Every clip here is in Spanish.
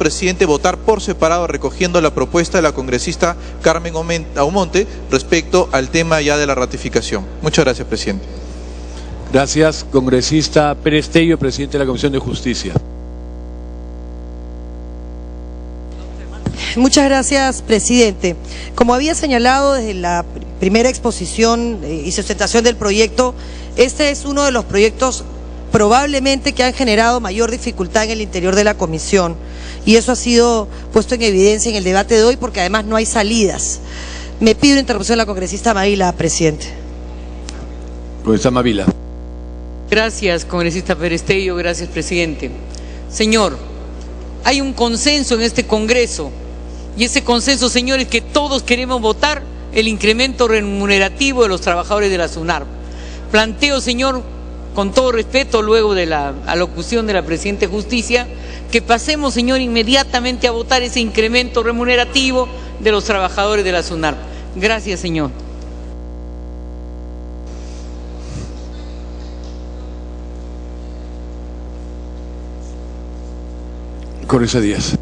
presidente, votar por separado, recogiendo la propuesta de la congresista Carmen Aumonte respecto al tema ya de la ratificación. Muchas gracias, presidente. Gracias, congresista Pérez Tello, presidente de la Comisión de Justicia. Muchas gracias, presidente. Como había señalado desde la primera exposición y sustentación del proyecto, este es uno de los proyectos probablemente que han generado mayor dificultad en el interior de la comisión, y eso ha sido puesto en evidencia en el debate de hoy porque además no hay salidas. Me pido interrupción a la congresista Mavila, presidente. Congresista Mavila. Gracias, congresista Pérez Tello, gracias, presidente. Señor, hay un consenso en este Congreso, y ese consenso, señor, es que todos queremos votar el incremento remunerativo de los trabajadores de la SUNARP. Planteo, señor, con todo respeto, luego de la alocución de la presidenta de Justicia, que pasemos, señor, inmediatamente a votar ese incremento remunerativo de los trabajadores de la SUNARP. Gracias, señor. Congresista Díaz.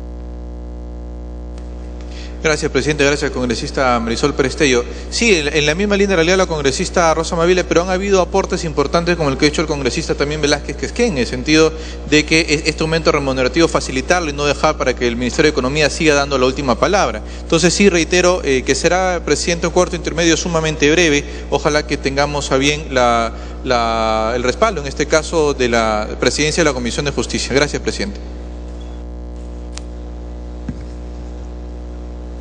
Gracias, presidente. Gracias, congresista Marisol Pérez Tello. Sí, en la misma línea en realidad la congresista Rosa Mavila, pero han habido aportes importantes como el que ha hecho el congresista también Velázquez Quezquén, en el sentido de que este aumento remunerativo facilitarlo y no dejar para que el Ministerio de Economía siga dando la última palabra. Entonces sí, reitero que será, presidente, un cuarto intermedio sumamente breve. Ojalá que tengamos a bien el respaldo, en este caso, de la presidencia de la Comisión de Justicia. Gracias, presidente.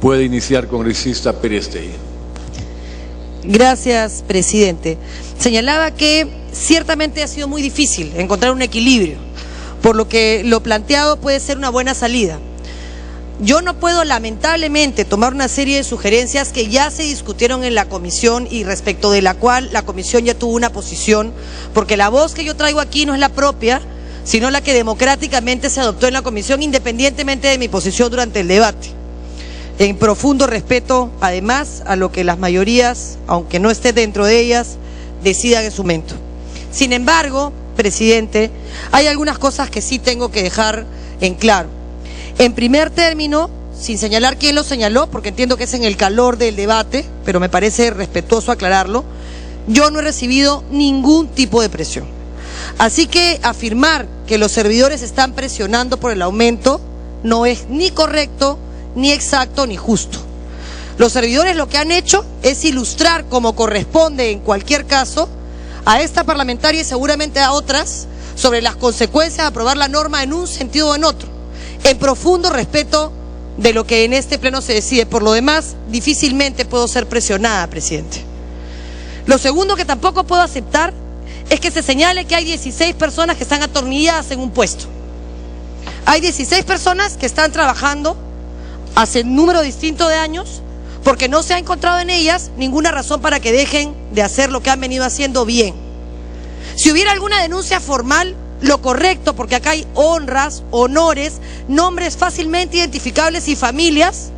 Puede iniciar, congresista Pérez Tello. Gracias, presidente. Señalaba que ciertamente ha sido muy difícil encontrar un equilibrio, por lo que lo planteado puede ser una buena salida. Yo no puedo, lamentablemente, tomar una serie de sugerencias que ya se discutieron en la comisión y respecto de la cual la comisión ya tuvo una posición, porque la voz que yo traigo aquí no es la propia, sino la que democráticamente se adoptó en la comisión, independientemente de mi posición durante el debate. En profundo respeto, además, a lo que las mayorías, aunque no esté dentro de ellas, decidan en su momento. Sin embargo, presidente, hay algunas cosas que sí tengo que dejar en claro. En primer término, sin señalar quién lo señaló, porque entiendo que es en el calor del debate, pero me parece respetuoso aclararlo, yo no he recibido ningún tipo de presión. Así que afirmar que los servidores están presionando por el aumento no es ni correcto, ni exacto, ni justo. Los servidores lo que han hecho es ilustrar, como corresponde en cualquier caso, a esta parlamentaria y seguramente a otras, sobre las consecuencias de aprobar la norma en un sentido o en otro, en profundo respeto de lo que en este pleno se decide. Por lo demás, difícilmente puedo ser presionada, presidente. Lo segundo que tampoco puedo aceptar es que se señale que hay 16 personas que están atornilladas en un puesto. Hay 16 personas que están trabajando hace un número distinto de años, porque no se ha encontrado en ellas ninguna razón para que dejen de hacer lo que han venido haciendo bien. Si hubiera alguna denuncia formal, lo correcto, porque acá hay honras, honores, nombres fácilmente identificables y familias,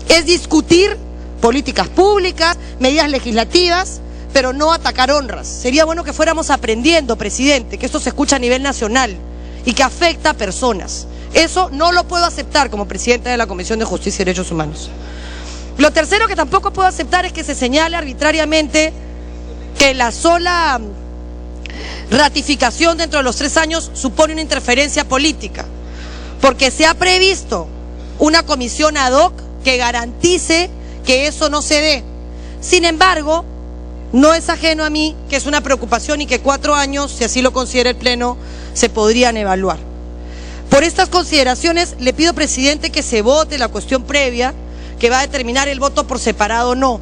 es discutir políticas públicas, medidas legislativas, pero no atacar honras. Sería bueno que fuéramos aprendiendo, presidente, que esto se escucha a nivel nacional y que afecta a personas. Eso no lo puedo aceptar como presidenta de la Comisión de Justicia y Derechos Humanos. Lo tercero que tampoco puedo aceptar es que se señale arbitrariamente que la sola ratificación dentro de los 3 años supone una interferencia política, porque se ha previsto una comisión ad hoc que garantice que eso no se dé. Sin embargo, no es ajeno a mí que es una preocupación y que 4 años, si así lo considera el Pleno, se podrían evaluar. Por estas consideraciones, le pido, presidente, que se vote la cuestión previa, que va a determinar el voto por separado o no.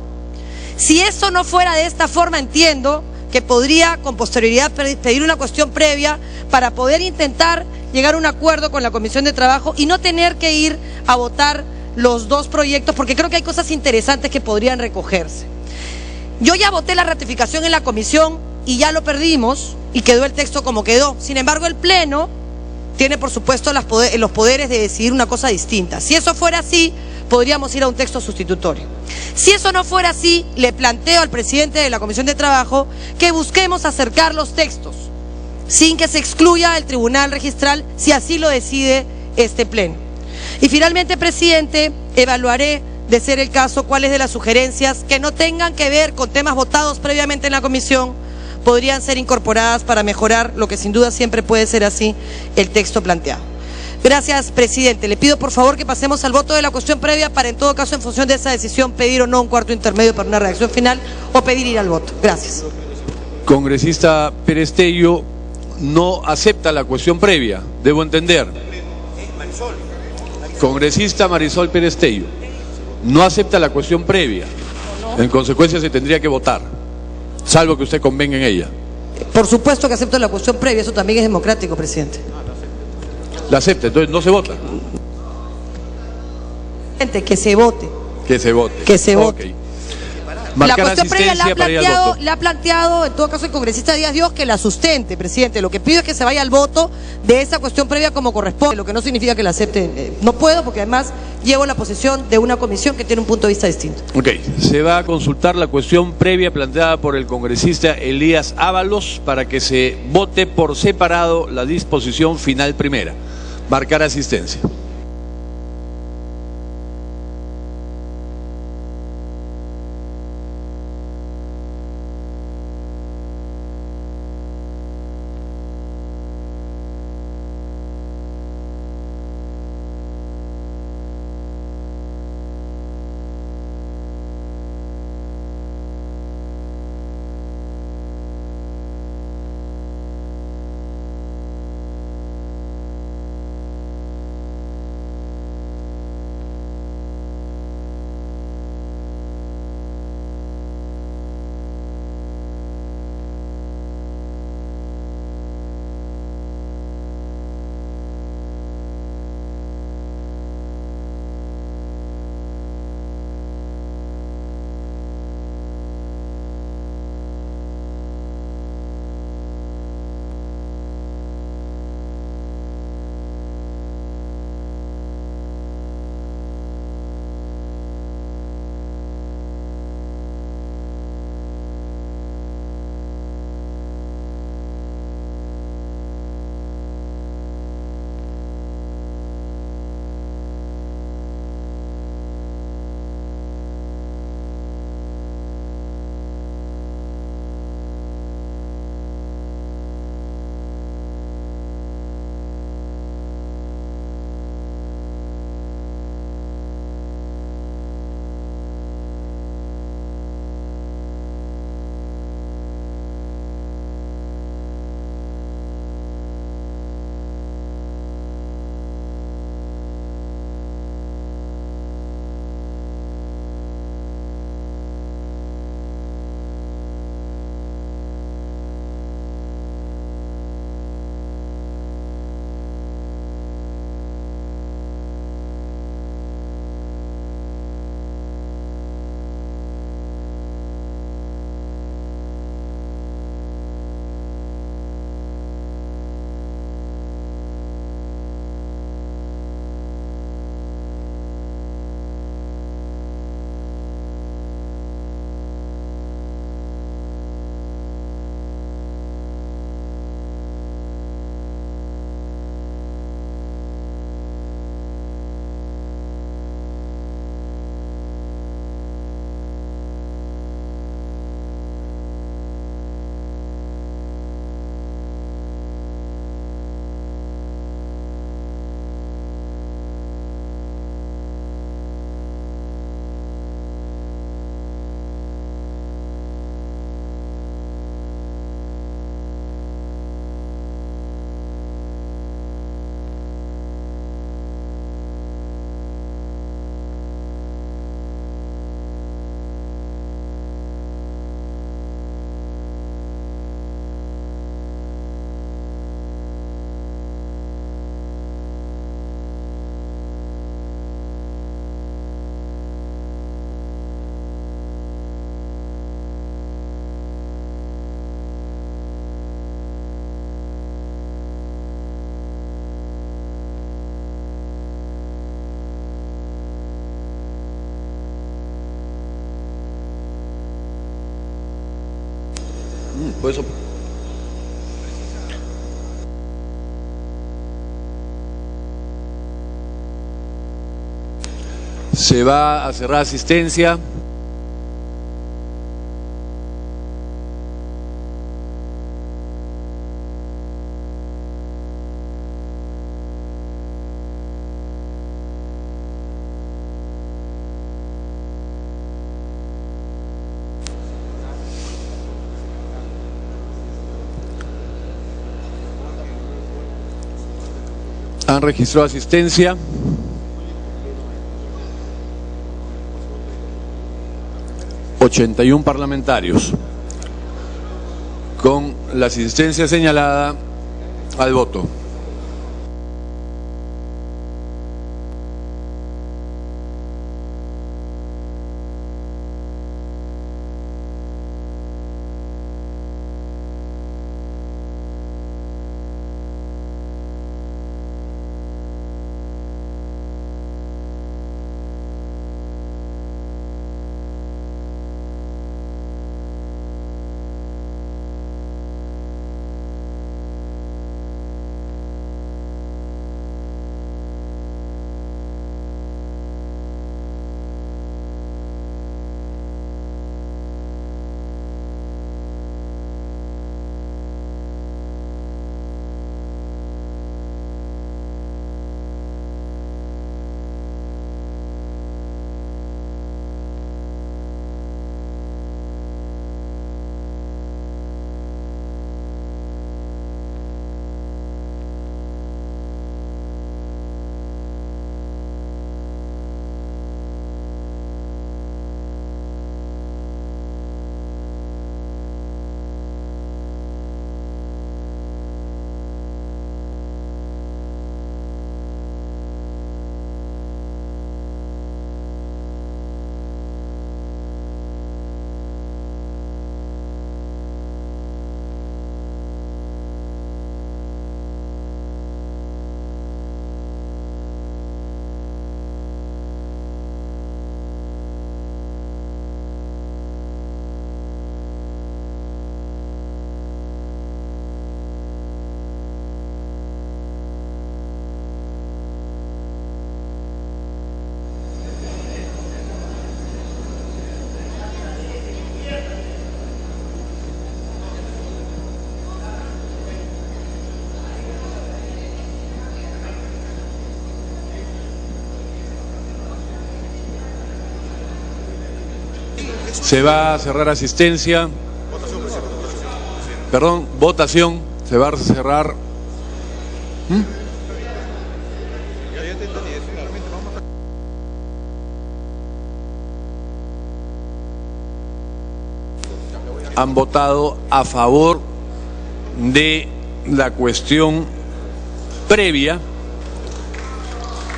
Si eso no fuera de esta forma, entiendo que podría con posterioridad pedir una cuestión previa para poder intentar llegar a un acuerdo con la Comisión de Trabajo y no tener que ir a votar los 2 proyectos, porque creo que hay cosas interesantes que podrían recogerse. Yo ya voté la ratificación en la comisión y ya lo perdimos y quedó el texto como quedó. Sin embargo, el Pleno tiene, por supuesto, los poderes de decidir una cosa distinta. Si eso fuera así, podríamos ir a un texto sustitutorio. Si eso no fuera así, le planteo al presidente de la Comisión de Trabajo que busquemos acercar los textos, sin que se excluya el Tribunal Registral, si así lo decide este Pleno. Y finalmente, presidente, evaluaré, de ser el caso, cuáles de las sugerencias que no tengan que ver con temas votados previamente en la comisión podrían ser incorporadas para mejorar, lo que sin duda siempre puede ser así, el texto planteado. Gracias, presidente. Le pido por favor que pasemos al voto de la cuestión previa para, en todo caso, en función de esa decisión, pedir o no un cuarto intermedio para una redacción final o pedir ir al voto. Gracias. Congresista Perestello no acepta la cuestión previa, debo entender. Congresista Marisol Perestello no acepta la cuestión previa. En consecuencia se tendría que votar, salvo que usted convenga en ella. Por supuesto que acepto la cuestión previa, eso también es democrático, presidente. La acepta, entonces no se vota. Que se vote. Que se vote. Que se vote. Okay. La Marcar cuestión previa asistencia la ha planteado, en todo caso, el congresista Díaz Dios que la sustente, presidente. Lo que pido es que se vaya al voto de esa cuestión previa como corresponde, lo que no significa que la acepte. No puedo, porque además llevo la posesión de una comisión que tiene un punto de vista distinto. Ok, se va a consultar la cuestión previa planteada por el congresista Elías Ábalos para que se vote por separado la disposición final primera. Marcar asistencia. Por eso... Se va a cerrar asistencia. Han registrado asistencia. ...81 parlamentarios... con la asistencia señalada al voto. Se va a cerrar asistencia. Perdón, votación. Se va a cerrar. Han votado a favor de la cuestión previa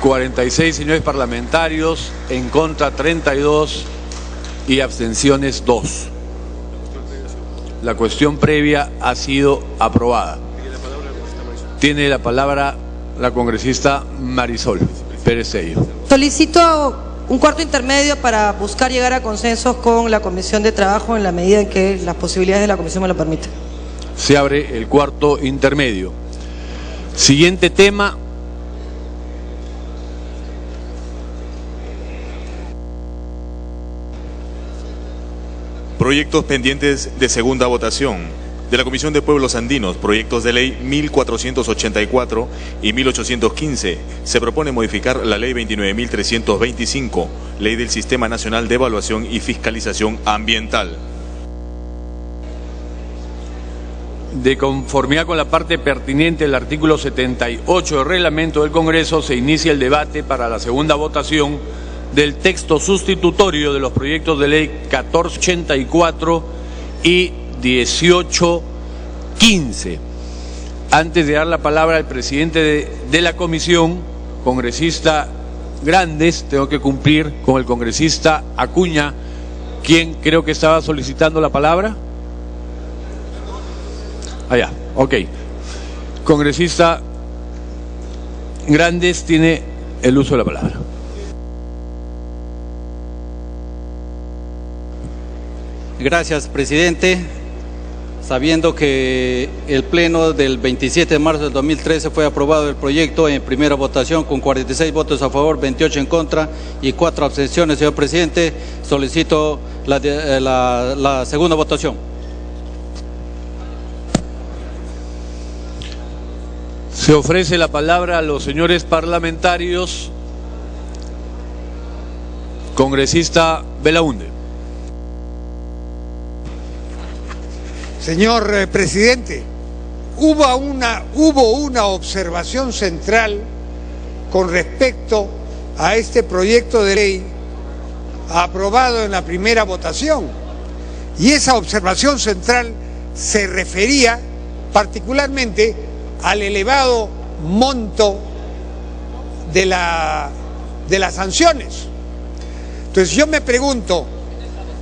46 señores parlamentarios, en contra 32 y abstenciones 2. La cuestión previa ha sido aprobada. Tiene la palabra la congresista Marisol Perestello. Solicito un cuarto intermedio para buscar llegar a consensos con la Comisión de Trabajo en la medida en que las posibilidades de la Comisión me lo permitan. Se abre el cuarto intermedio. Siguiente tema. Proyectos pendientes de segunda votación. De la Comisión de Pueblos Andinos, proyectos de ley 1484 y 1815. Se propone modificar la ley 29.325, ley del Sistema Nacional de Evaluación y Fiscalización Ambiental. De conformidad con la parte pertinente del artículo 78 del reglamento del Congreso, se inicia el debate para la segunda votación del texto sustitutorio de los proyectos de ley 1484 y 1815. Antes de dar la palabra al presidente de la comisión, congresista Grandes, tengo que cumplir con el congresista Acuña, quien creo que estaba solicitando la palabra. Allá, ok. Congresista Grandes tiene el uso de la palabra. Gracias, presidente. sabiendo que el pleno del 27 de marzo del 2013 fue aprobado el proyecto en primera votación con 46 votos a favor, 28 en contra y 4 abstenciones. Señor presidente, solicito la segunda votación. Se ofrece la palabra a los señores parlamentarios. Congresista Belaunde. Señor presidente, hubo una observación central con respecto a este proyecto de ley aprobado en la primera votación, y esa observación central se refería particularmente al elevado monto de las sanciones. Entonces yo me pregunto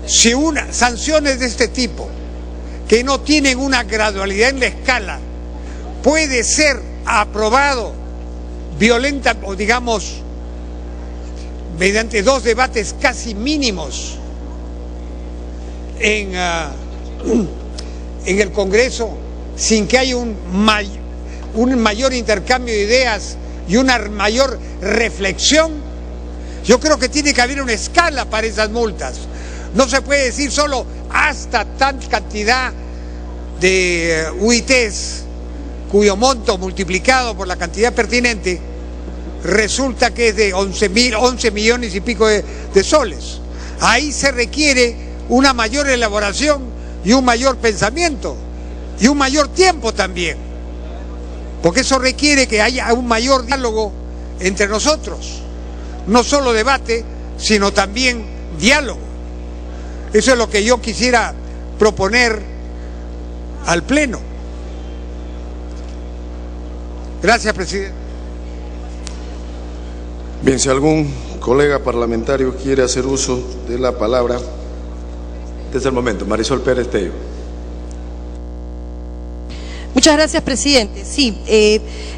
si sanciones de este tipo, que no tienen una gradualidad en la escala, puede ser aprobado violenta, o digamos, mediante 2 debates casi mínimos en el Congreso, sin que haya un mayor intercambio de ideas y una mayor reflexión. Yo creo que tiene que haber una escala para esas multas. No se puede decir solo hasta tal cantidad de UITs, cuyo monto multiplicado por la cantidad pertinente resulta que es de 11 millones y pico de soles. Ahí se requiere una mayor elaboración y un mayor pensamiento y un mayor tiempo también, porque eso requiere que haya un mayor diálogo entre nosotros, no solo debate, sino también diálogo. Eso es lo que yo quisiera proponer al Pleno. Gracias, presidente. Bien, si algún colega parlamentario quiere hacer uso de la palabra, este es el momento. Marisol Pérez Tello. Muchas gracias, presidente. Sí,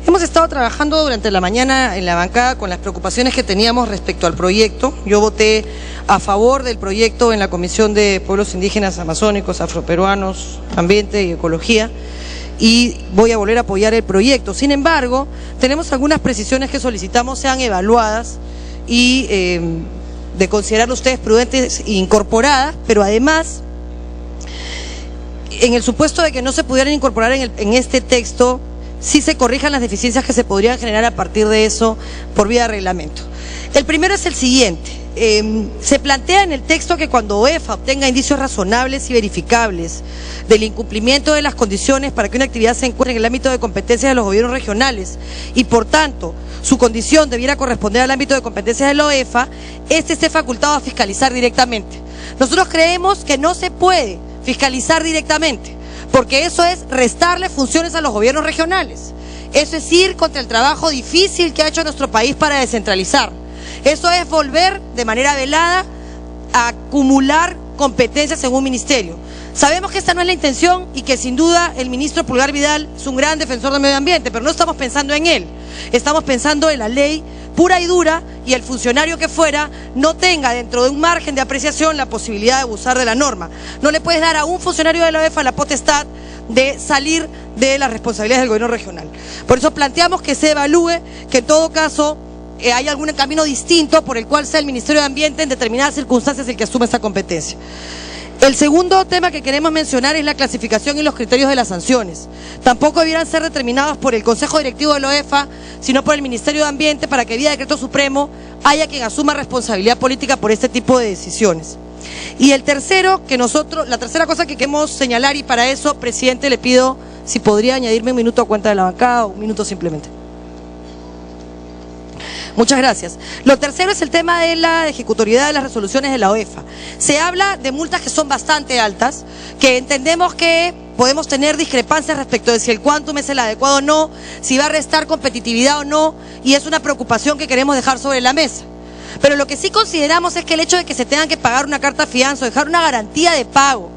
hemos estado trabajando durante la mañana en la bancada con las preocupaciones que teníamos respecto al proyecto. Yo voté a favor del proyecto en la Comisión de Pueblos Indígenas Amazónicos, Afroperuanos, Ambiente y Ecología, y voy a volver a apoyar el proyecto. Sin embargo, tenemos algunas precisiones que solicitamos sean evaluadas y de considerar ustedes prudentes e incorporadas, pero además, en el supuesto de que no se pudieran incorporar en este texto, sí se corrijan las deficiencias que se podrían generar a partir de eso por vía de reglamento. El primero es el siguiente. Se plantea en el texto que cuando OEFA obtenga indicios razonables y verificables del incumplimiento de las condiciones para que una actividad se encuentre en el ámbito de competencias de los gobiernos regionales y por tanto su condición debiera corresponder al ámbito de competencias de la OEFA, este esté facultado a fiscalizar directamente. Nosotros creemos que no se puede fiscalizar directamente, porque eso es restarle funciones a los gobiernos regionales. Eso es ir contra el trabajo difícil que ha hecho nuestro país para descentralizar. Eso es volver de manera velada a acumular competencias en un ministerio. Sabemos que esta no es la intención y que sin duda el ministro Pulgar Vidal es un gran defensor del medio ambiente, pero no estamos pensando en él. Estamos pensando en la ley pura y dura, y el funcionario que fuera no tenga dentro de un margen de apreciación la posibilidad de abusar de la norma. No le puedes dar a un funcionario de la OEFA la potestad de salir de las responsabilidades del gobierno regional. Por eso planteamos que se evalúe, que en todo caso hay algún camino distinto por el cual sea el Ministerio de Ambiente en determinadas circunstancias el que asume esta competencia. El segundo tema que queremos mencionar es la clasificación y los criterios de las sanciones. Tampoco debieran ser determinados por el Consejo Directivo de la OEFA, sino por el Ministerio de Ambiente, para que vía decreto supremo haya quien asuma responsabilidad política por este tipo de decisiones. Y el tercero, la tercera cosa que queremos señalar, y para eso, presidente, le pido si podría añadirme un minuto a cuenta de la bancada o un minuto simplemente. Muchas gracias. Lo tercero es el tema de la ejecutoriedad de las resoluciones de la OEFA. Se habla de multas que son bastante altas, que entendemos que podemos tener discrepancias respecto de si el quantum es el adecuado o no, si va a restar competitividad o no, y es una preocupación que queremos dejar sobre la mesa. Pero lo que sí consideramos es que el hecho de que se tengan que pagar una carta fianza o dejar una garantía de pago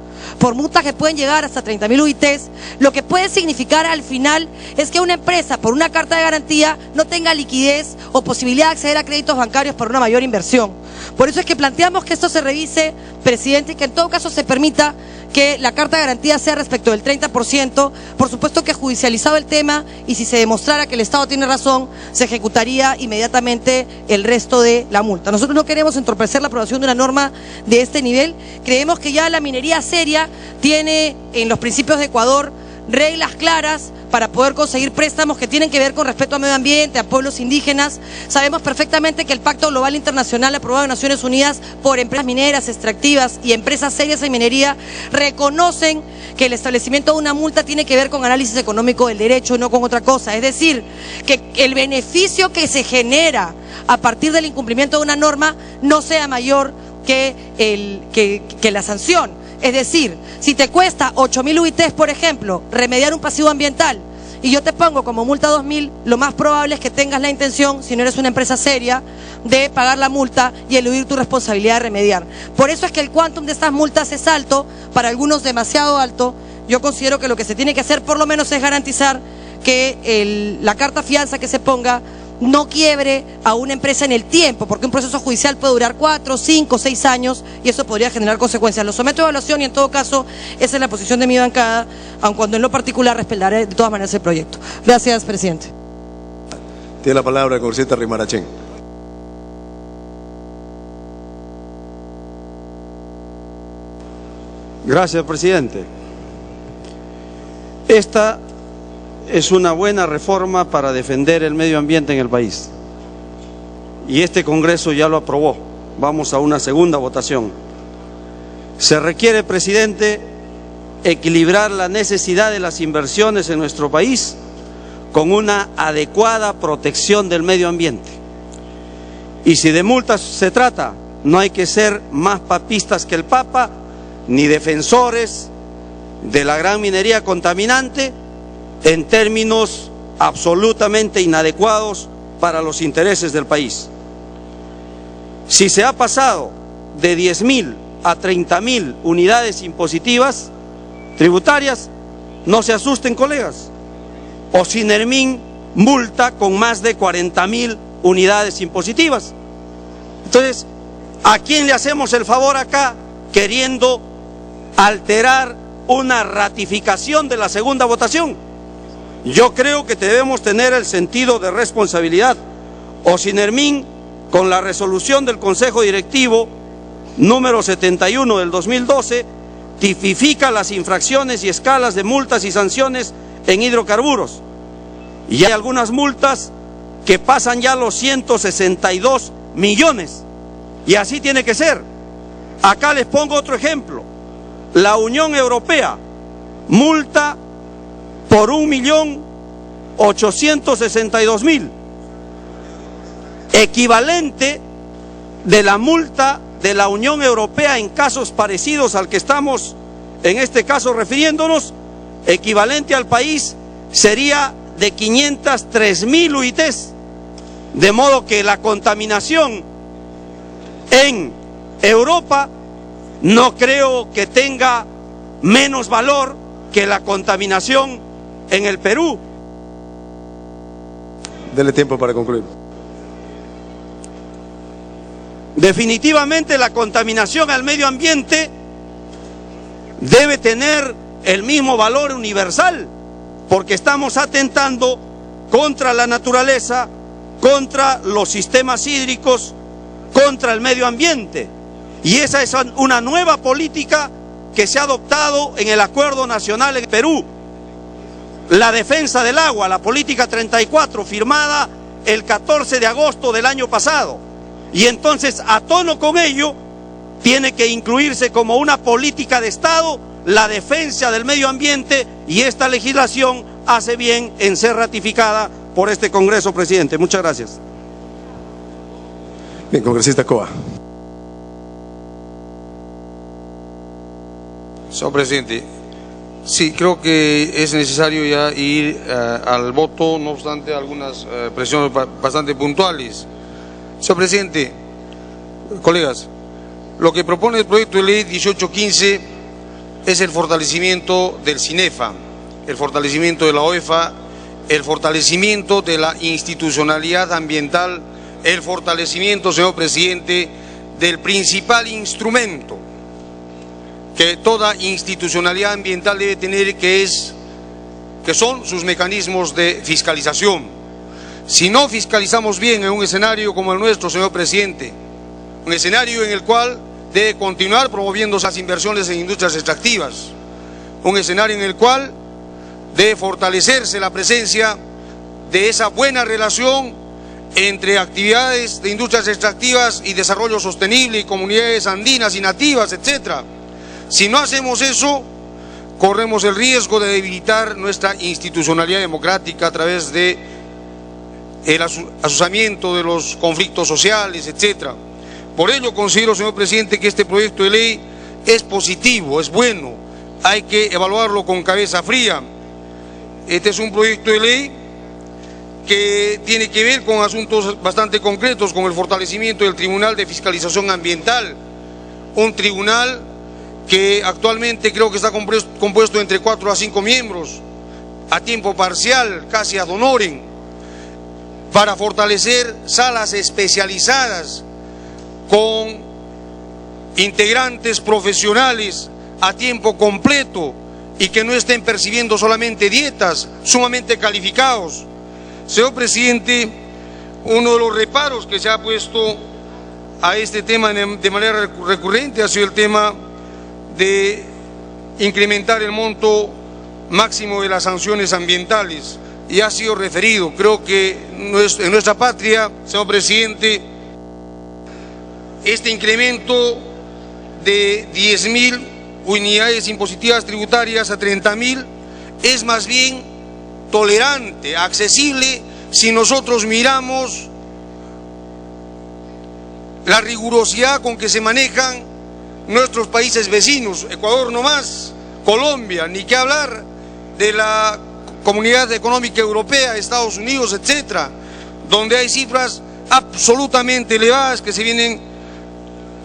por multas que pueden llegar hasta 30.000 UITs, lo que puede significar al final es que una empresa por una carta de garantía no tenga liquidez o posibilidad de acceder a créditos bancarios por una mayor inversión. Por eso es que planteamos que esto se revise, presidente, y que en todo caso se permita que la carta de garantía sea respecto del 30%, por supuesto que judicializado el tema, y si se demostrara que el Estado tiene razón, se ejecutaría inmediatamente el resto de la multa. Nosotros no queremos entorpecer la aprobación de una norma de este nivel. Creemos que ya la minería seria tiene en los principios de Ecuador reglas claras para poder conseguir préstamos que tienen que ver con respeto al medio ambiente, a pueblos indígenas. Sabemos perfectamente que el Pacto Global Internacional aprobado en Naciones Unidas por empresas mineras, extractivas y empresas serias en minería reconocen que el establecimiento de una multa tiene que ver con análisis económico del derecho y no con otra cosa. Es decir, que el beneficio que se genera a partir del incumplimiento de una norma no sea mayor que la sanción. Es decir, si te cuesta 8.000 UITs, por ejemplo, remediar un pasivo ambiental, y yo te pongo como multa 2.000, lo más probable es que tengas la intención, si no eres una empresa seria, de pagar la multa y eludir tu responsabilidad de remediar. Por eso es que el quantum de estas multas es alto, para algunos demasiado alto. Yo considero que lo que se tiene que hacer por lo menos es garantizar que la carta fianza que se ponga no quiebre a una empresa en el tiempo, porque un proceso judicial puede durar 4, 5, 6 años y eso podría generar consecuencias. Lo someto a evaluación y en todo caso esa es la posición de mi bancada, aun cuando en lo particular respaldaré de todas maneras el proyecto. Gracias, presidente. Tiene la palabra el congresista Rimarachén. Gracias, presidente. Esta es una buena reforma para defender el medio ambiente en el país. Y este Congreso ya lo aprobó. Vamos a una segunda votación. Se requiere, presidente, equilibrar la necesidad de las inversiones en nuestro país con una adecuada protección del medio ambiente. Y si de multas se trata, no hay que ser más papistas que el Papa, ni defensores de la gran minería contaminante, en términos absolutamente inadecuados para los intereses del país. Si se ha pasado de 10.000 a 30.000 unidades impositivas tributarias, no se asusten, colegas. Ocinermin multa con más de 40.000 unidades impositivas. Entonces, ¿a quién le hacemos el favor acá queriendo alterar una ratificación de la segunda votación? Yo creo que debemos tener el sentido de responsabilidad. Ocinermin, con la resolución del Consejo Directivo número 71 del 2012, tipifica las infracciones y escalas de multas y sanciones en hidrocarburos. Y hay algunas multas que pasan ya los 162 millones. Y así tiene que ser. Acá les pongo otro ejemplo. La Unión Europea multa por 1.862.000, equivalente de la multa de la Unión Europea en casos parecidos al que estamos en este caso refiriéndonos, equivalente al país sería de 503.000 UITs, de modo que la contaminación en Europa no creo que tenga menos valor que la contaminación en el Perú. Dele tiempo para concluir. Definitivamente la contaminación al medio ambiente debe tener el mismo valor universal, porque estamos atentando contra la naturaleza, contra los sistemas hídricos, contra el medio ambiente. Y esa es una nueva política que se ha adoptado en el Acuerdo Nacional en Perú. La defensa del agua, la política 34, firmada el 14 de agosto del año pasado. Y entonces, a tono con ello, tiene que incluirse como una política de Estado la defensa del medio ambiente, y esta legislación hace bien en ser ratificada por este Congreso, presidente. Muchas gracias. Bien, congresista Coa. Señor presidente, sí, creo que es necesario ya ir al voto, no obstante algunas presiones bastante puntuales. Señor presidente, colegas, lo que propone el proyecto de ley 1815 es el fortalecimiento del CINEFA, el fortalecimiento de la OEFA, el fortalecimiento de la institucionalidad ambiental, el fortalecimiento, señor presidente, del principal instrumento que toda institucionalidad ambiental debe tener, que son sus mecanismos de fiscalización. Si no fiscalizamos bien en un escenario como el nuestro, señor presidente, un escenario en el cual debe continuar promoviendo las inversiones en industrias extractivas, un escenario en el cual debe fortalecerse la presencia de esa buena relación entre actividades de industrias extractivas y desarrollo sostenible y comunidades andinas y nativas, etcétera. Si no hacemos eso, corremos el riesgo de debilitar nuestra institucionalidad democrática a través de el azuzamiento de los conflictos sociales, etcétera. Por ello considero, señor presidente, que este proyecto de ley es positivo, es bueno, hay que evaluarlo con cabeza fría. Este es un proyecto de ley que tiene que ver con asuntos bastante concretos, como el fortalecimiento del Tribunal de Fiscalización Ambiental, un tribunal que actualmente creo que está compuesto entre 4 a 5 miembros, a tiempo parcial, casi ad honorem, para fortalecer salas especializadas con integrantes profesionales a tiempo completo y que no estén percibiendo solamente dietas, sumamente calificados. Señor presidente, uno de los reparos que se ha puesto a este tema de manera recurrente ha sido el tema de incrementar el monto máximo de las sanciones ambientales, y ha sido referido. Creo que en nuestra patria, señor presidente, este incremento de 10.000 unidades impositivas tributarias a 30.000 es más bien tolerante, accesible, si nosotros miramos la rigurosidad con que se manejan nuestros países vecinos, Ecuador no más, Colombia, ni qué hablar de la Comunidad Económica Europea, Estados Unidos, etcétera, donde hay cifras absolutamente elevadas que se vienen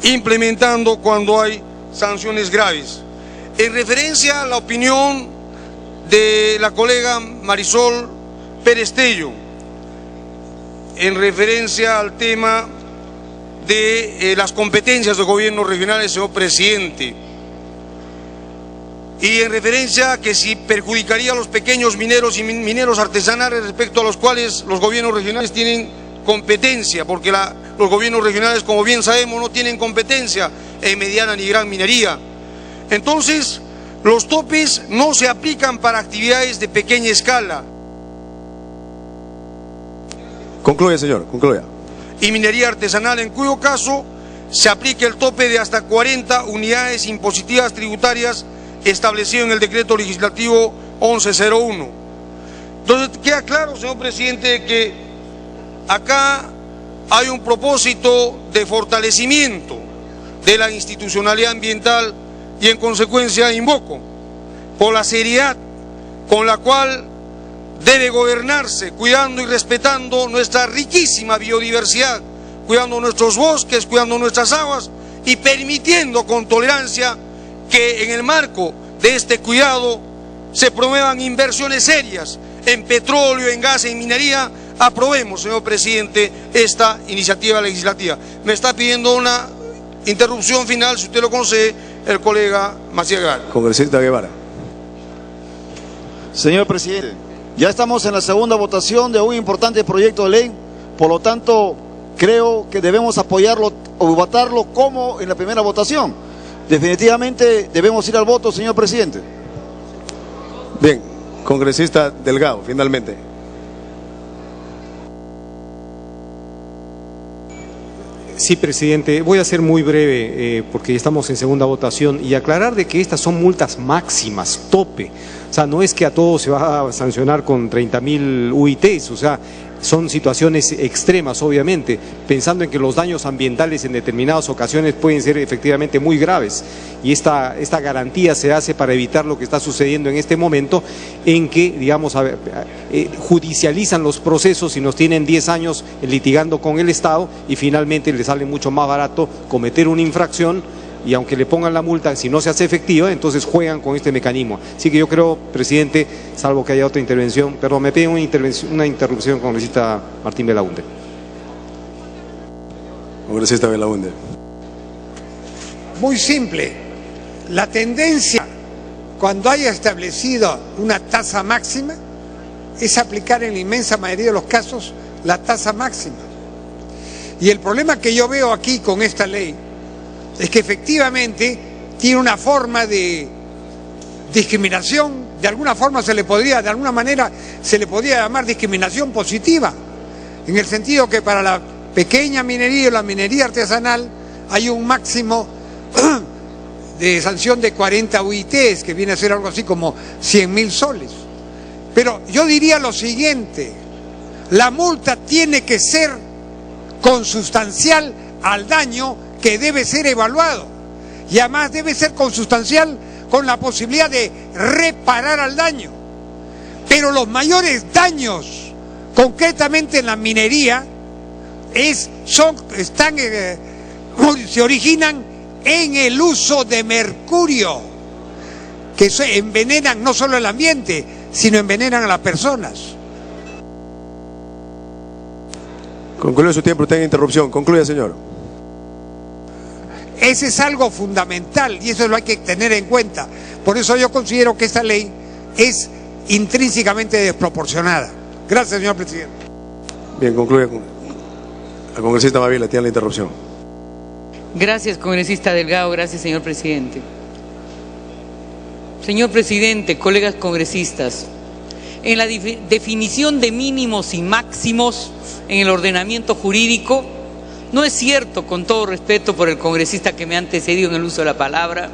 implementando cuando hay sanciones graves. En referencia a la opinión de la colega Marisol Pérez Tello, en referencia al tema de las competencias de gobiernos regionales, señor presidente, y en referencia a que si perjudicaría a los pequeños mineros y mineros artesanales, respecto a los cuales los gobiernos regionales tienen competencia, porque los gobiernos regionales, como bien sabemos, no tienen competencia en mediana ni gran minería. Entonces, los topes no se aplican para actividades de pequeña escala. Concluye, señor, concluya. Y minería artesanal, en cuyo caso se aplica el tope de hasta 40 unidades impositivas tributarias establecido en el decreto legislativo 1101. Entonces queda claro, señor presidente, que acá hay un propósito de fortalecimiento de la institucionalidad ambiental, y en consecuencia invoco por la seriedad con la cual debe gobernarse, cuidando y respetando nuestra riquísima biodiversidad, cuidando nuestros bosques, cuidando nuestras aguas y permitiendo con tolerancia que en el marco de este cuidado se promuevan inversiones serias en petróleo, en gas, en minería. Aprobemos, señor presidente, esta iniciativa legislativa. Me está pidiendo una interrupción final, si usted lo concede, el colega Macías Guevara. Congresista Guevara. Señor presidente, ya estamos en la segunda votación de un importante proyecto de ley, por lo tanto creo que debemos apoyarlo o votarlo como en la primera votación. Definitivamente debemos ir al voto, señor presidente. Bien, congresista Delgado, finalmente. Sí, presidente, voy a ser muy breve porque estamos en segunda votación, y aclarar de que estas son multas máximas, tope. O sea, no es que a todos se va a sancionar con 30.000 UITs, o sea, son situaciones extremas, obviamente, pensando en que los daños ambientales en determinadas ocasiones pueden ser efectivamente muy graves, y esta garantía se hace para evitar lo que está sucediendo en este momento, en que, digamos, judicializan los procesos y nos tienen 10 años litigando con el Estado, y finalmente les sale mucho más barato cometer una infracción y aunque le pongan la multa, si no se hace efectiva, entonces juegan con este mecanismo. Así que yo creo, presidente, salvo que haya otra intervención, perdón, me piden una interrupción, congresista Martín Belaunde. Congresista Belaunde. Muy simple. La tendencia, cuando haya establecido una tasa máxima, es aplicar en la inmensa mayoría de los casos la tasa máxima. Y el problema que yo veo aquí con esta ley es que efectivamente tiene una forma de discriminación, de alguna manera se le podría llamar discriminación positiva, en el sentido que para la pequeña minería o la minería artesanal hay un máximo de sanción de 40 UITs, que viene a ser algo así como 100.000 soles. Pero yo diría lo siguiente: la multa tiene que ser consustancial al daño que debe ser evaluado, y además debe ser consustancial con la posibilidad de reparar al daño. Pero los mayores daños, concretamente en la minería, se originan en el uso de mercurio, que envenenan no solo el ambiente, sino envenenan a las personas. Concluye su tiempo, usted en interrupción. Concluya, señor. Ese es algo fundamental y eso lo hay que tener en cuenta. Por eso yo considero que esta ley es intrínsecamente desproporcionada. Gracias, señor presidente. Bien, concluye. La congresista Mavila tiene la interrupción. Gracias, congresista Delgado. Gracias, señor presidente. Señor presidente, colegas congresistas, en la definición de mínimos y máximos en el ordenamiento jurídico, no es cierto, con todo respeto por el congresista que me ha antecedido en el uso de la palabra,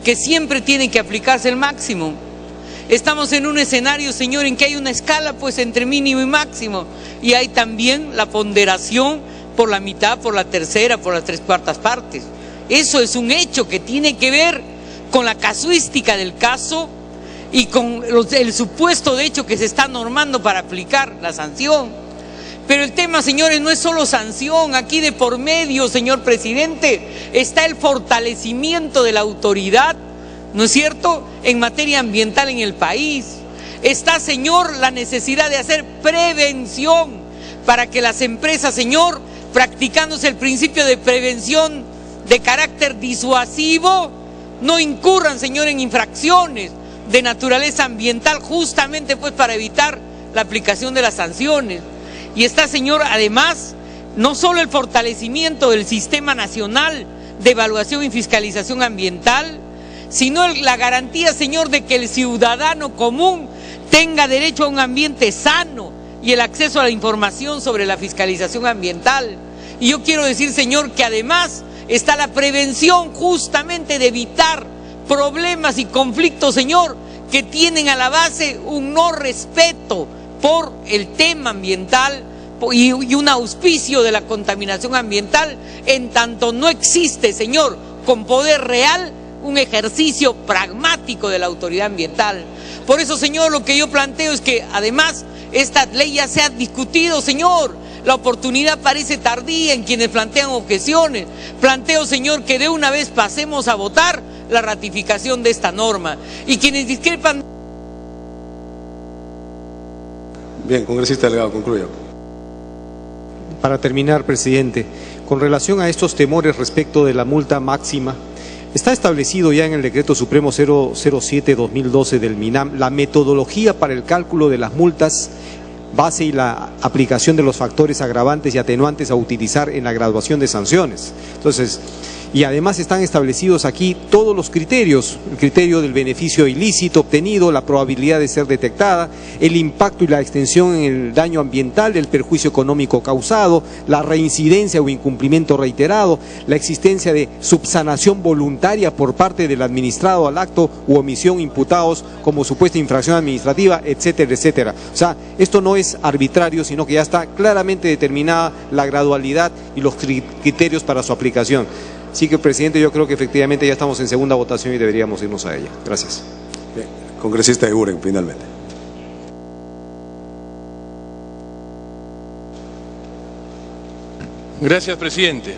que siempre tiene que aplicarse el máximo. Estamos en un escenario, señor, en que hay una escala pues entre mínimo y máximo, y hay también la ponderación por la mitad, por la tercera, por las 3/4 partes. Eso es un hecho que tiene que ver con la casuística del caso y con el supuesto de hecho que se está normando para aplicar la sanción. Pero el tema, señores, no es solo sanción. Aquí de por medio, señor presidente, está el fortalecimiento de la autoridad, ¿no es cierto?, en materia ambiental en el país. Está, señor, la necesidad de hacer prevención para que las empresas, señor, practicándose el principio de prevención de carácter disuasivo, no incurran, señor, en infracciones de naturaleza ambiental, justamente pues para evitar la aplicación de las sanciones. Y está, señor, además, no solo el fortalecimiento del Sistema Nacional de Evaluación y Fiscalización Ambiental, sino la garantía, señor, de que el ciudadano común tenga derecho a un ambiente sano y el acceso a la información sobre la fiscalización ambiental. Y yo quiero decir, señor, que además está la prevención justamente de evitar problemas y conflictos, señor, que tienen a la base un no respeto por el tema ambiental y un auspicio de la contaminación ambiental, en tanto no existe, señor, con poder real, un ejercicio pragmático de la autoridad ambiental. Por eso, señor, lo que yo planteo es que además esta ley ya se ha discutido, señor. La oportunidad parece tardía en quienes plantean objeciones. Planteo, señor, que de una vez pasemos a votar la ratificación de esta norma. Y quienes discrepan... Bien, congresista Delgado, concluya. Para terminar, presidente, con relación a estos temores respecto de la multa máxima, está establecido ya en el Decreto Supremo 007-2012 del MINAM la metodología para el cálculo de las multas, base y la aplicación de los factores agravantes y atenuantes a utilizar en la graduación de sanciones. Entonces, y además están establecidos aquí todos los criterios: el criterio del beneficio ilícito obtenido, la probabilidad de ser detectada, el impacto y la extensión en el daño ambiental, el perjuicio económico causado, la reincidencia o incumplimiento reiterado, la existencia de subsanación voluntaria por parte del administrado al acto u omisión imputados como supuesta infracción administrativa, etcétera, etcétera. O sea, esto no es arbitrario, sino que ya está claramente determinada la gradualidad y los criterios para su aplicación. Así que, presidente, yo creo que efectivamente ya estamos en segunda votación y deberíamos irnos a ella. Gracias. Bien. Congresista Eguren, finalmente. Gracias, presidente.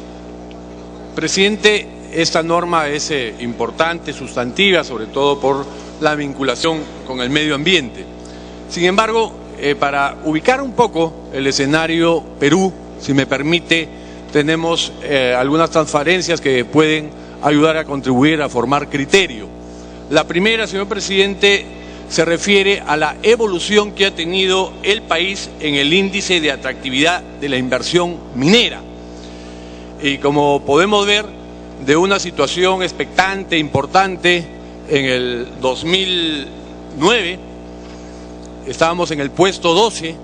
Presidente, esta norma es importante, sustantiva, sobre todo por la vinculación con el medio ambiente. Sin embargo, para ubicar un poco el escenario Perú, si me permite, tenemos algunas transparencias que pueden ayudar a contribuir a formar criterio. La primera, señor presidente, se refiere a la evolución que ha tenido el país en el índice de atractividad de la inversión minera. Y como podemos ver, de una situación expectante, importante, en el 2009 estábamos en el puesto 12,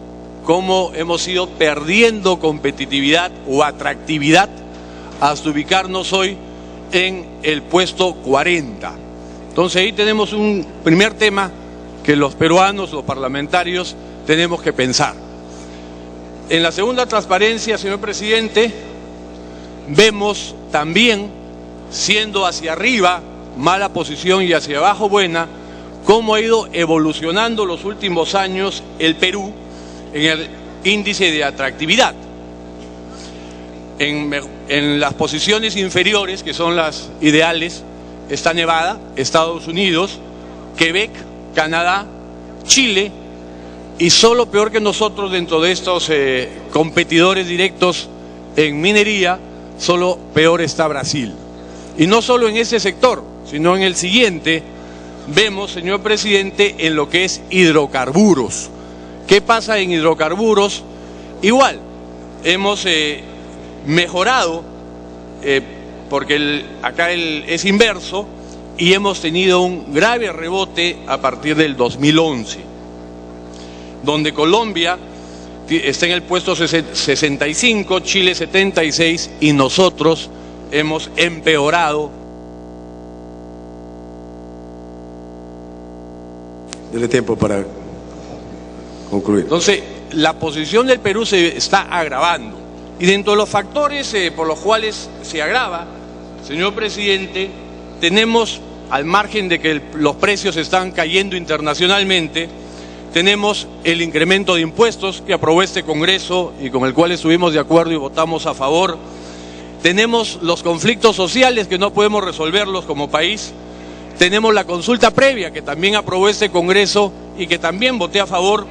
como hemos ido perdiendo competitividad o atractividad hasta ubicarnos hoy en el puesto 40. Entonces ahí tenemos un primer tema que los peruanos, los parlamentarios, tenemos que pensar. En la segunda transparencia, señor presidente, vemos también, siendo hacia arriba mala posición y hacia abajo buena, cómo ha ido evolucionando los últimos años el Perú en el índice de atractividad. En las posiciones inferiores, que son las ideales, está Nevada, Estados Unidos, Quebec, Canadá, Chile, y solo peor que nosotros dentro de estos competidores directos en minería, solo peor está Brasil. Y no solo en ese sector, sino en el siguiente, vemos, señor presidente, en lo que es hidrocarburos. ¿Qué pasa en hidrocarburos? Igual, hemos mejorado, porque acá es inverso, y hemos tenido un grave rebote a partir del 2011, donde Colombia está en el puesto 65, Chile 76, y nosotros hemos empeorado. Dele tiempo para concluir. Entonces, la posición del Perú se está agravando. Y dentro de los factores por los cuales se agrava, señor presidente, tenemos, al margen de que los precios están cayendo internacionalmente, tenemos el incremento de impuestos que aprobó este Congreso y con el cual estuvimos de acuerdo y votamos a favor. Tenemos los conflictos sociales que no podemos resolverlos como país. Tenemos la consulta previa que también aprobó este Congreso y que también voté a favor.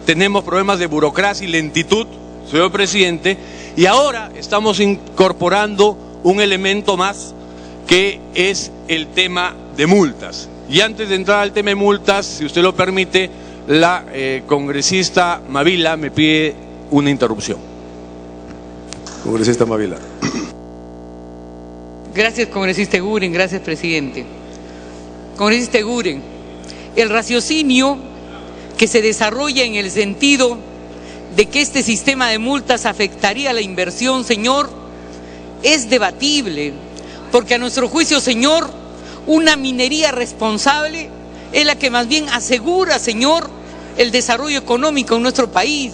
Tenemos problemas de burocracia y lentitud, señor presidente, y ahora estamos incorporando un elemento más que es el tema de multas. Y antes de entrar al tema de multas, si usted lo permite, la congresista Mavila me pide una interrupción. Congresista Mavila. Gracias, congresista Eguren, gracias, presidente. Congresista Eguren, el raciocinio que se desarrolla en el sentido de que este sistema de multas afectaría la inversión, señor, es debatible, porque a nuestro juicio, señor, una minería responsable es la que más bien asegura, señor, el desarrollo económico en nuestro país.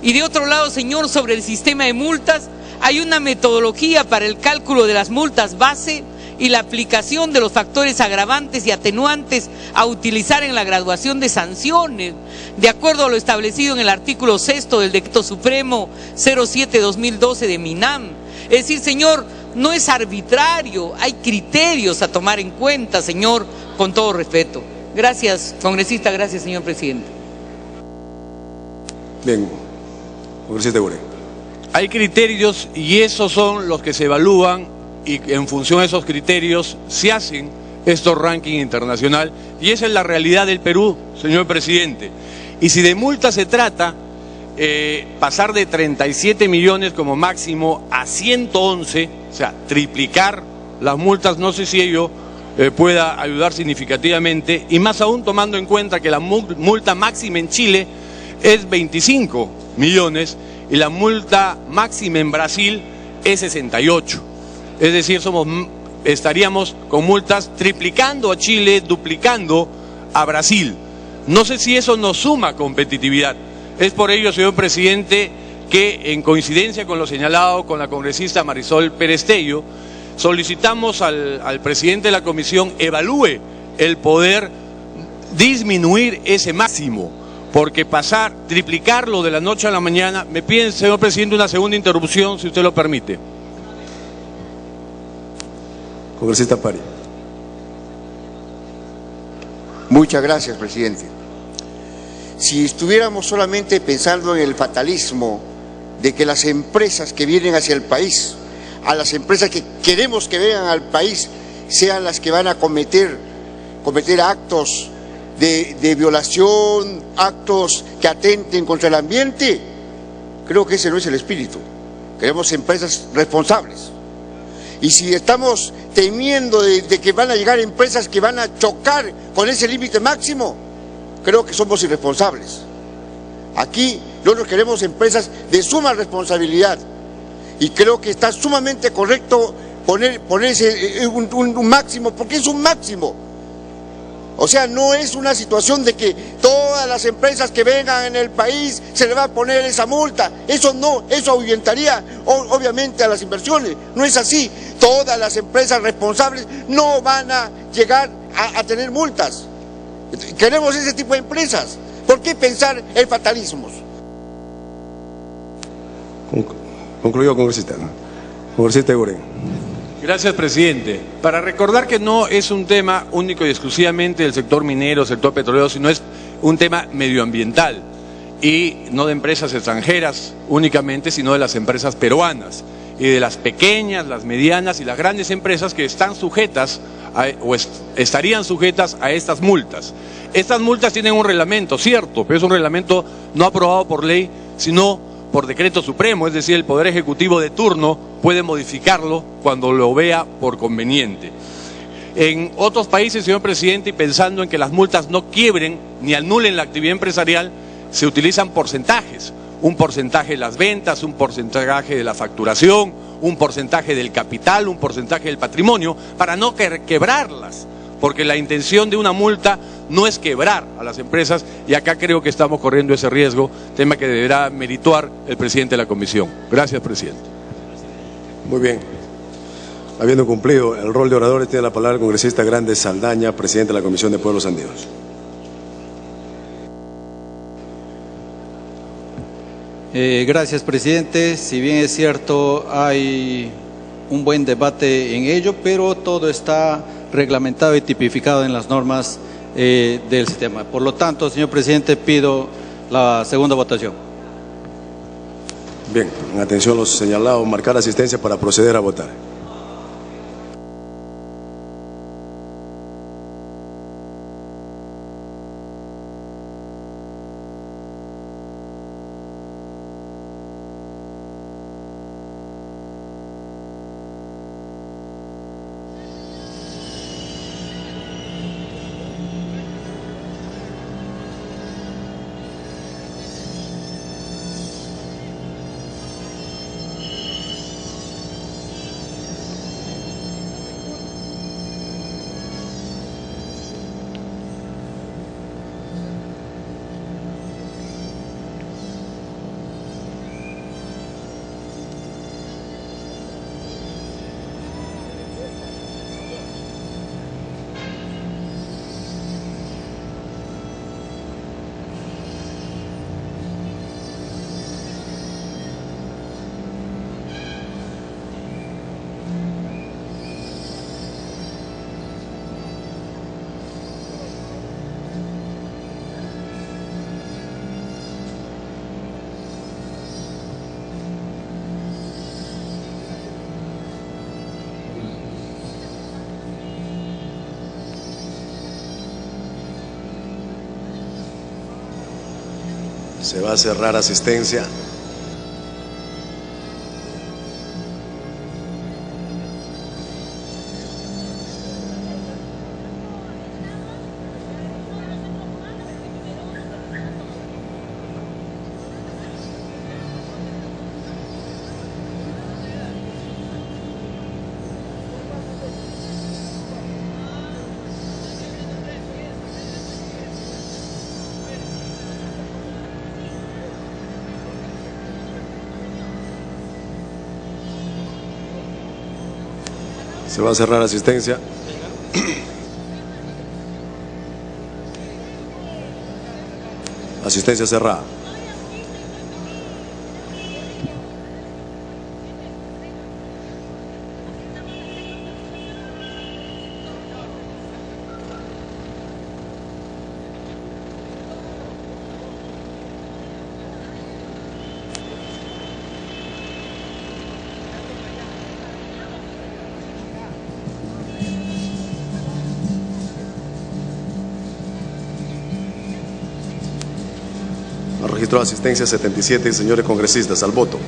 Y de otro lado, señor, sobre el sistema de multas, hay una metodología para el cálculo de las multas base y la aplicación de los factores agravantes y atenuantes a utilizar en la graduación de sanciones, de acuerdo a lo establecido en el artículo 6 del Decreto Supremo 07-2012 de MINAM. Es decir, señor, no es arbitrario, hay criterios a tomar en cuenta, señor, con todo respeto. Gracias, congresista, gracias, señor presidente. Bien, congresista Eguren. Hay criterios y esos son los que se evalúan y en función de esos criterios se hacen estos rankings internacionales y esa es la realidad del Perú, señor presidente. Y si de multa se trata, pasar de 37 millones como máximo a 111, o sea, triplicar las multas, no sé si ello pueda ayudar significativamente, y más aún tomando en cuenta que la multa máxima en Chile es 25 millones y la multa máxima en Brasil es 68. Es decir, estaríamos con multas triplicando a Chile, duplicando a Brasil. No sé si eso nos suma competitividad. Es por ello, señor presidente, que en coincidencia con lo señalado con la congresista Marisol Perestello, solicitamos al presidente de la comisión evalúe el poder disminuir ese máximo, porque triplicarlo de la noche a la mañana, me piden, señor presidente, una segunda interrupción, si usted lo permite. Congresista Pari. Muchas gracias, presidente. Si estuviéramos solamente pensando en el fatalismo de que las empresas que vienen hacia el país, a las empresas que queremos que vengan al país, sean las que van a cometer actos de violación, actos que atenten contra el ambiente, creo que ese no es el espíritu. Queremos empresas responsables. Y si estamos temiendo de que van a llegar empresas que van a chocar con ese límite máximo, creo que somos irresponsables. Aquí nosotros queremos empresas de suma responsabilidad y creo que está sumamente correcto ponerse un máximo, porque es un máximo. O sea, no es una situación de que todas las empresas que vengan en el país se le va a poner esa multa. Eso no, eso ahuyentaría obviamente a las inversiones. No es así. Todas las empresas responsables no van a llegar a tener multas. Queremos ese tipo de empresas. ¿Por qué pensar en fatalismos? Concluido, congresista. Congresista Eguren. Gracias, presidente. Para recordar que no es un tema único y exclusivamente del sector minero, sector petrolero, sino es un tema medioambiental y no de empresas extranjeras únicamente, sino de las empresas peruanas y de las pequeñas, las medianas y las grandes empresas que están sujetas estarían sujetas a estas multas. Estas multas tienen un reglamento, cierto, pero es un reglamento no aprobado por ley, sino por decreto supremo, es decir, el Poder Ejecutivo de turno puede modificarlo cuando lo vea por conveniente. En otros países, señor presidente, y pensando en que las multas no quiebren ni anulen la actividad empresarial, se utilizan porcentajes. Un porcentaje de las ventas, un porcentaje de la facturación, un porcentaje del capital, un porcentaje del patrimonio, para no quebrarlas, porque la intención de una multa no es quebrar a las empresas, y acá creo que estamos corriendo ese riesgo, tema que deberá merituar el presidente de la comisión. Gracias, presidente. Muy bien. Habiendo cumplido el rol de oradores, tiene la palabra el congresista Grandes Saldaña, presidente de la Comisión de Pueblos Andinos. Gracias, presidente. Si bien es cierto, hay un buen debate en ello, pero todo está reglamentado y tipificado en las normas del sistema. Por lo tanto, señor presidente, pido la segunda votación. Bien, en atención a los señalados, marcar asistencia para proceder a votar. Se va a cerrar asistencia. Se va a cerrar asistencia. Asistencia cerrada. Registro de asistencia 77, señores congresistas, al voto.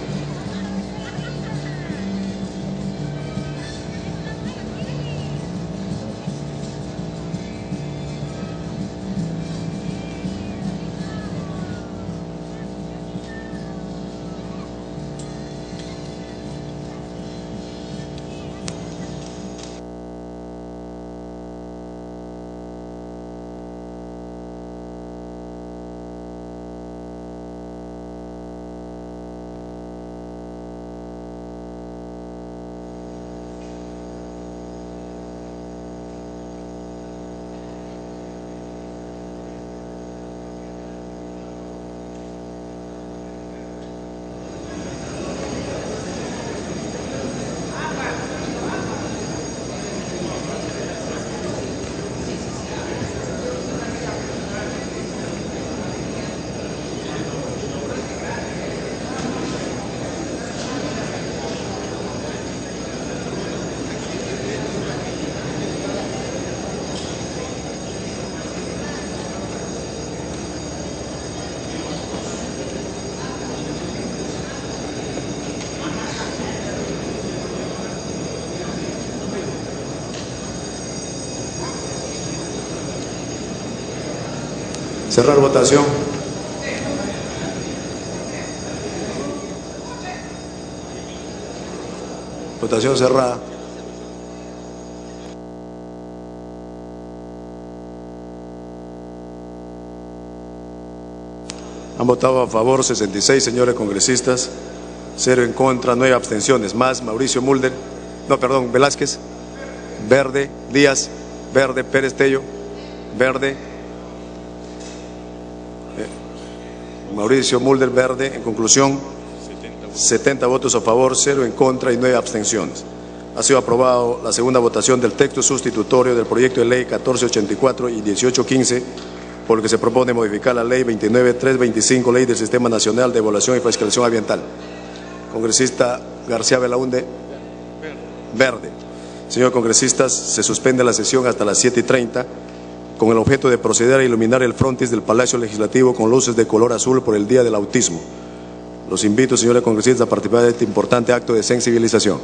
Cerrar votación. Votación cerrada. Han votado a favor 66 señores congresistas, 0 en contra, 9 abstenciones. Más Mauricio Mulder, Velázquez, verde, Díaz, verde, Pérez Tello, verde, Mauricio Mulder, verde. En conclusión, 70 votos a favor, 0 en contra y 9 abstenciones. Ha sido aprobado la segunda votación del texto sustitutorio del proyecto de ley 1484 y 1815, por lo que se propone modificar la ley 29325, ley del Sistema Nacional de Evaluación y Fiscalización Ambiental. Congresista García Belaunde, verde. Señores congresistas, se suspende la sesión hasta las 7:30 con el objeto de proceder a iluminar el frontis del Palacio Legislativo con luces de color azul por el Día del Autismo. Los invito, señores congresistas, a participar de este importante acto de sensibilización.